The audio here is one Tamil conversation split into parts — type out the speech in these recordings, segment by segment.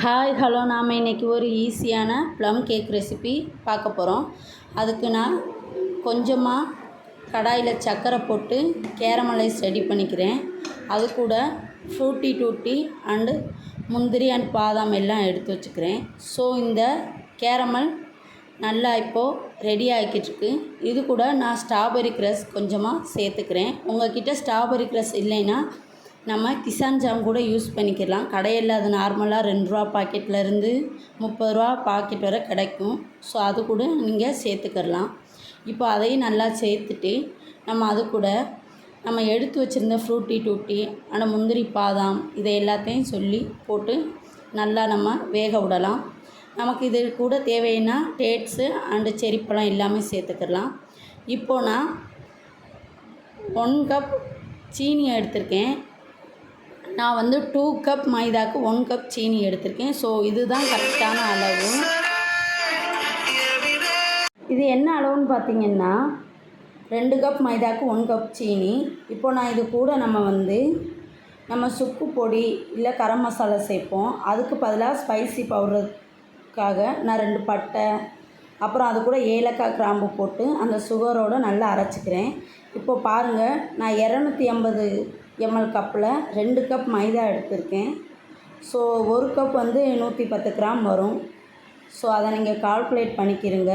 ஹாய் ஹலோ நாம் இன்றைக்கி ஒரு ஈஸியான ப்ளம் கேக் ரெசிபி பார்க்க போகிறோம். அதுக்கு நான் கொஞ்சமாக கடாயில் சர்க்கரை போட்டு கேரமலைஸ் ரெடி பண்ணிக்கிறேன். அது கூட ஃப்ரூட்டி டூட்டி அண்டு முந்திரி அண்ட் பாதாம் எல்லாம் எடுத்து வச்சுக்கிறேன். ஸோ இந்த கேரமல் நல்லா இப்போது ரெடி ஆகிக்கிட்டுருக்கு. இது கூட நான் ஸ்ட்ராபெரி க்ரஷ் கொஞ்சமாக சேர்த்துக்கிறேன். உங்கள்கிட்ட ஸ்ட்ராபெரி க்ரஷ் இல்லைன்னா நம்ம கிசான் ஜாம் கூட யூஸ் பண்ணிக்கலாம். கடையில் அது நார்மலாக 2 ரூபா பாக்கெட்லேருந்து 30 ரூபா பாக்கெட் வரை கிடைக்கும். ஸோ அது கூட நீங்கள் சேர்த்துக்கிடலாம். இப்போ அதையும் நல்லா சேர்த்துட்டு நம்ம அது கூட நம்ம எடுத்து வச்சுருந்த ஃப்ரூட்டி டூட்டி ஆனால் முந்திரி பாதாம் இதை எல்லாத்தையும் போட்டு நல்லா நம்ம வேக விடலாம். நமக்கு இது கூட தேவைன்னா டேட்ஸு அண்டு செரிப்பழம் எல்லாமே சேர்த்துக்கிடலாம். இப்போது நான் 1 கப் சீனி எடுத்திருக்கேன். நான் 2 கப் மைதாக்கு 1 கப் சீனி எடுத்திருக்கேன். ஸோ இதுதான் கரெக்டான அளவு. இது என்ன அளவுன்னு பார்த்திங்கன்னா 2 கப் மைதாக்கு 1 கப் சீனி. இப்போ நான் இது கூட நம்ம சுக்கு பொடி இல்லை கரம் மசாலா சேர்ப்போம். அதுக்கு பதிலாக ஸ்பைசி பவுடருக்காக நான் 2 பட்டை அப்புறம் அது கூட ஏலக்காய் கிராம்பு போட்டு அந்த சுகரோடு நல்லா அரைச்சிக்கிறேன். இப்போ பாருங்கள், நான் 250 ml கப்பில் 2 கப் மைதா எடுத்திருக்கேன். ஸோ 1 கப் 110 கிராம் வரும். ஸோ அதை நீங்கள் கால்குலேட் பண்ணிக்கிறங்க.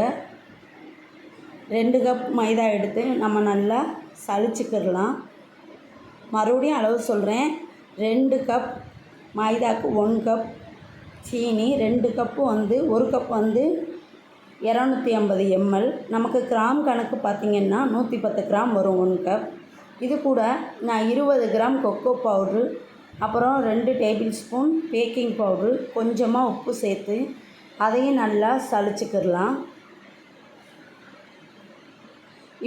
2 கப் மைதா எடுத்து நம்ம நல்லா சலிச்சுக்கிடலாம். மறுபடியும் அளவு சொல்கிறேன். 2 கப் மைதாக்கு 1 கப் சீனி, 2 கப்பு 1 கப் 250 ml. நமக்கு கிராம் கணக்கு பார்த்திங்கன்னா 110 கிராம் வரும் 1 கப். இது கூட நான் 20 கிராம் கொக்கோ பவுட்ரு, அப்புறம் 2 டேபிள் ஸ்பூன் பேக்கிங் பவுட்ரு, கொஞ்சமாக உப்பு சேர்த்து அதையும் நல்லா சலிச்சுக்கிடலாம்.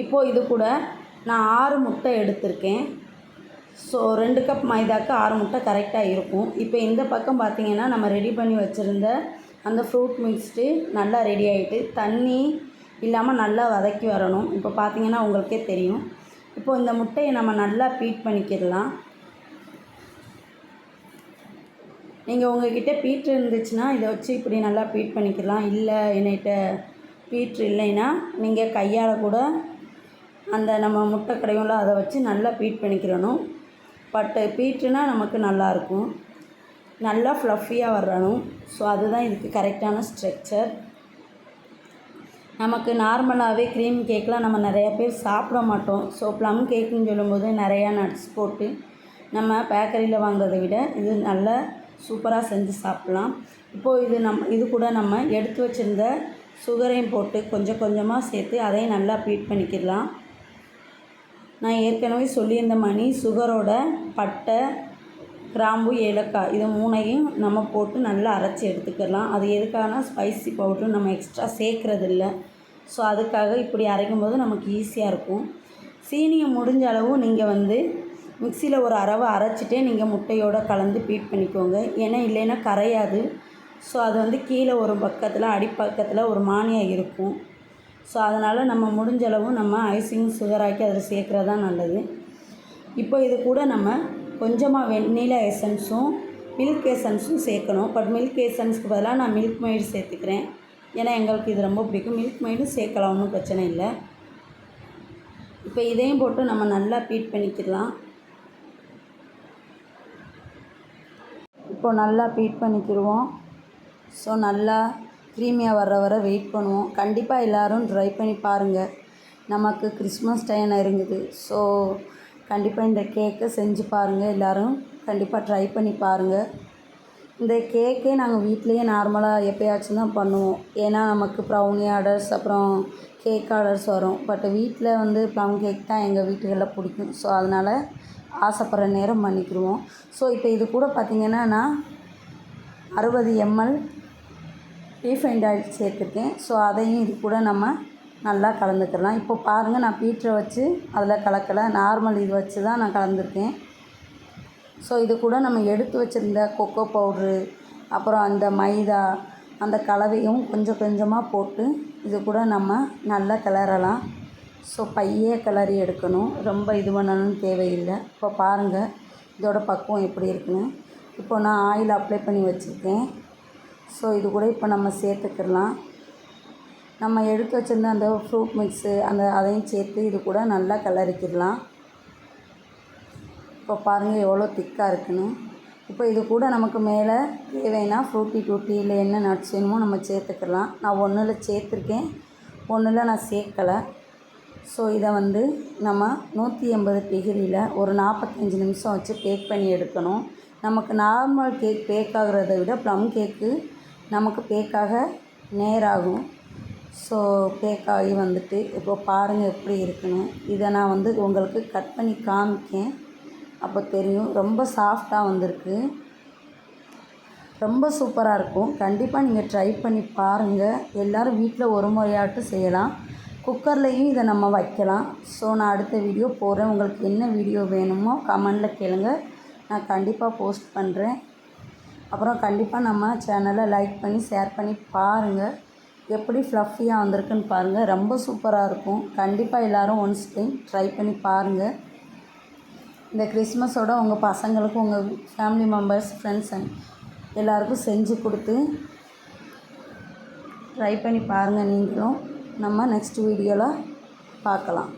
இப்போது இது கூட நான் 6 முட்டை எடுத்திருக்கேன். ஸோ 2 கப் மைதாக்கு 6 முட்டை கரெக்டாக இருக்கும். இப்போ இந்த பக்கம் பார்த்திங்கன்னா நம்ம ரெடி பண்ணி வச்சுருந்த அந்த ஃப்ரூட் மிக்ஸ்டு நல்லா ரெடி ஆகிட்டு தண்ணி இல்லாமல் நல்லா வதக்கி வரணும். இப்போ பார்த்திங்கன்னா உங்களுக்கே தெரியும். இப்போது இந்த முட்டையை நம்ம நல்லா பீட் பண்ணிக்கிடலாம். நீங்கள் உங்கள்கிட்ட பீட்ரு இருந்துச்சுன்னா இதை வச்சு இப்படி நல்லா பீட் பண்ணிக்கலாம். இல்லை என்கிட்ட பீட்ரு இல்லைன்னா நீங்கள் கையால் கூட அந்த நம்ம முட்டை கடையும்ல அதை வச்சு நல்லா பீட் பண்ணிக்கிறணும். பட் பீட்ருனா நமக்கு நல்லாயிருக்கும், நல்லா ஃப்ளஃபியாக வரணும். ஸோ அதுதான் இதுக்கு கரெக்டான ஸ்ட்ரக்சர். நமக்கு நார்மலாகவே க்ரீம் கேக்கெலாம் நம்ம நிறையா பேர் சாப்பிட மாட்டோம். ஸோ ப்ளம் கேக்குன்னு சொல்லும்போது நிறையா நட்ஸ் போட்டு நம்ம பேக்கரியில் வாங்குறதை விட இது நல்லா சூப்பராக செஞ்சு சாப்பிட்லாம். இப்போது இது கூட நம்ம எடுத்து வச்சுருந்த சுகரையும் போட்டு கொஞ்சம் கொஞ்சமாக சேர்த்து அதையும் நல்லா பீட் பண்ணிக்கிடலாம். நான் ஏற்கனவே சொல்லியிருந்த மாதிரி சுகரோட பட்டை, கிராம்பு, ஏலக்காய் இது 3ஐயும் நம்ம போட்டு நல்லா அரைச்சி எடுத்துக்கலாம். அது எதுக்காகனா ஸ்பைசி பவுட்ரு நம்ம எக்ஸ்ட்ரா சேர்க்குறதில்ல. ஸோ அதுக்காக இப்படி அரைக்கும் போது நமக்கு ஈஸியாக இருக்கும். சீனியை முடிஞ்ச அளவு நீங்கள் மிக்சியில் ஒரு அரவை அரைச்சிட்டே நீங்கள் முட்டையோடு கலந்து பீட் பண்ணிக்கோங்க. ஏன்னா இல்லைன்னா கரையாது. ஸோ அது கீழே ஒரு பக்கத்தில் அடிப்பக்கத்தில் ஒரு மானியாக இருக்கும். ஸோ அதனால் நம்ம முடிஞ்ச அளவு நம்ம ஐசிங் சுகராக்கி அதில் சேர்க்குறது தான் நல்லது. இப்போ இது கூட நம்ம கொஞ்சமாக வெண்ணிலா எசன்ஸும் மில்க் எசன்ஸும் சேர்க்கணும். பட் மில்க் எசன்ஸுக்கு பதிலாக நான் மில்க் மெய்டு சேர்த்துக்கிறேன். ஏன்னா எங்களுக்கு இது ரொம்ப பிடிக்கும். மில்க் மெய்டும் சேர்க்கலாம், ஒன்றும் பிரச்சனை இல்லை. இப்போ இதையும் போட்டு நம்ம நல்லா பீட் பண்ணிக்கலாம். இப்போ நல்லா பீட் பண்ணிக்கிடுவோம். ஸோ நல்லா க்ரீமியாக வர வெயிட் பண்ணுவோம். கண்டிப்பாக எல்லோரும் ட்ரை பண்ணி பாருங்கள். நமக்கு கிறிஸ்மஸ் டைம் நெருங்குது. ஸோ கண்டிப்பாக இந்த கேக்கை செஞ்சு பாருங்கள். எல்லோரும் கண்டிப்பாக ட்ரை பண்ணி பாருங்கள். இந்த கேக்கே நாங்கள் வீட்லேயே நார்மலாக எப்போயாச்சும் தான் பண்ணுவோம். ஏன்னா நமக்கு ப்ரௌனி ஆர்டர்ஸ் அப்புறம் கேக் ஆர்டர்ஸ் வரும். பட் வீட்டில் ப்ளம் கேக் தான் எங்கள் வீட்டுகளில் பிடிக்கும். ஸோ அதனால் ஆசைப்படுற நேரம் பண்ணிக்கிடுவோம். ஸோ இப்போ இது கூட பார்த்திங்கன்னா நான் 60 ml ரீஃபைண்ட் ஆயில் சேர்த்துருக்கேன். ஸோ அதையும் இது கூட நம்ம நல்லா கலந்துக்கலாம். இப்போ பாருங்கள், நான் பீட்ரை வச்சு அதில் கலக்கலை, நார்மல் இது வச்சு தான் நான் கலந்துருக்கேன். ஸோ இது கூட நம்ம எடுத்து வச்சுருந்த கொக்கோ பவுட்ரு அப்புறம் அந்த மைதா அந்த கலவையும் கொஞ்சம் கொஞ்சமாக போட்டு இது கூட நம்ம நல்லா கிளறலாம். ஸோ பையே கிளறி எடுக்கணும், ரொம்ப இது பண்ணணும்னு தேவையில்லை. இப்போ பாருங்கள் இதோட பக்குவம் எப்படி இருக்குன்னு. இப்போ நான் ஆயில் அப்ளை பண்ணி வச்சுருக்கேன். ஸோ இது கூட இப்போ நம்ம சேர்த்துக்கிடலாம். நம்ம எடுத்து வச்சுருந்த அந்த ஃப்ரூட் மிக்ஸு அதையும் சேர்த்து இது கூட நல்லா கிளறிக்கிடலாம். இப்போ பாருங்கள் எவ்வளோ திக்காக இருக்குன்னு. இப்போ இது கூட நமக்கு மேலே தேவைன்னா ஃப்ரூட்டி டூட்டி இல்லை என்ன நட்ஸ் வேணுமோ நம்ம சேர்த்துக்கலாம். நான் ஒன்றில் சேர்த்துருக்கேன், ஒன்றில் நான் சேர்க்கலை. ஸோ இதை நம்ம 180 டிகிரியில் ஒரு 45 நிமிஷம் வச்சு பேக் பண்ணி எடுக்கணும். நமக்கு நார்மல் கேக் பேக் ஆகிறத விட ப்ளம் கேக்கு நமக்கு பேக்காக நேராகும். ஸோ பேக் ஆகி இப்போ பாருங்கள் எப்படி இருக்குன்னு. இதை நான் உங்களுக்கு கட் பண்ணி காமிக்கேன், அப்போ தெரியும். ரொம்ப சாஃப்டாக வந்திருக்கு, ரொம்ப சூப்பராக இருக்கும். கண்டிப்பாக நீங்கள் ட்ரை பண்ணி பாருங்கள். எல்லோரும் வீட்டில் ஒரு முறையாட்டும் செய்யலாம். குக்கர்லேயும் இதை நம்ம வைக்கலாம். ஸோ நான் அடுத்த வீடியோ போடுறேன். உங்களுக்கு என்ன வீடியோ வேணுமோ கமெண்டில் கேளுங்க, நான் கண்டிப்பாக போஸ்ட் பண்ணுறேன். அப்புறம் கண்டிப்பாக நம்ம சேனலை லைக் பண்ணி ஷேர் பண்ணி பாருங்கள். எப்படி ஃப்ளஃபியாக வந்திருக்குன்னு பாருங்கள், ரொம்ப சூப்பராக இருக்கும். கண்டிப்பாக எல்லோரும் ஒன்ஸ் டைம் ட்ரை பண்ணி பாருங்கள். இந்த கிறிஸ்மஸோட உங்கள் பசங்களுக்கும் உங்கள் ஃபேமிலி மெம்பர்ஸ் ஃப்ரெண்ட்ஸ் எல்லாருக்கும் செஞ்சு கொடுத்து ட்ரை பண்ணி பாருங்கள். நீங்களும் நம்ம நெக்ஸ்ட் வீடியோவில் பார்க்கலாம்.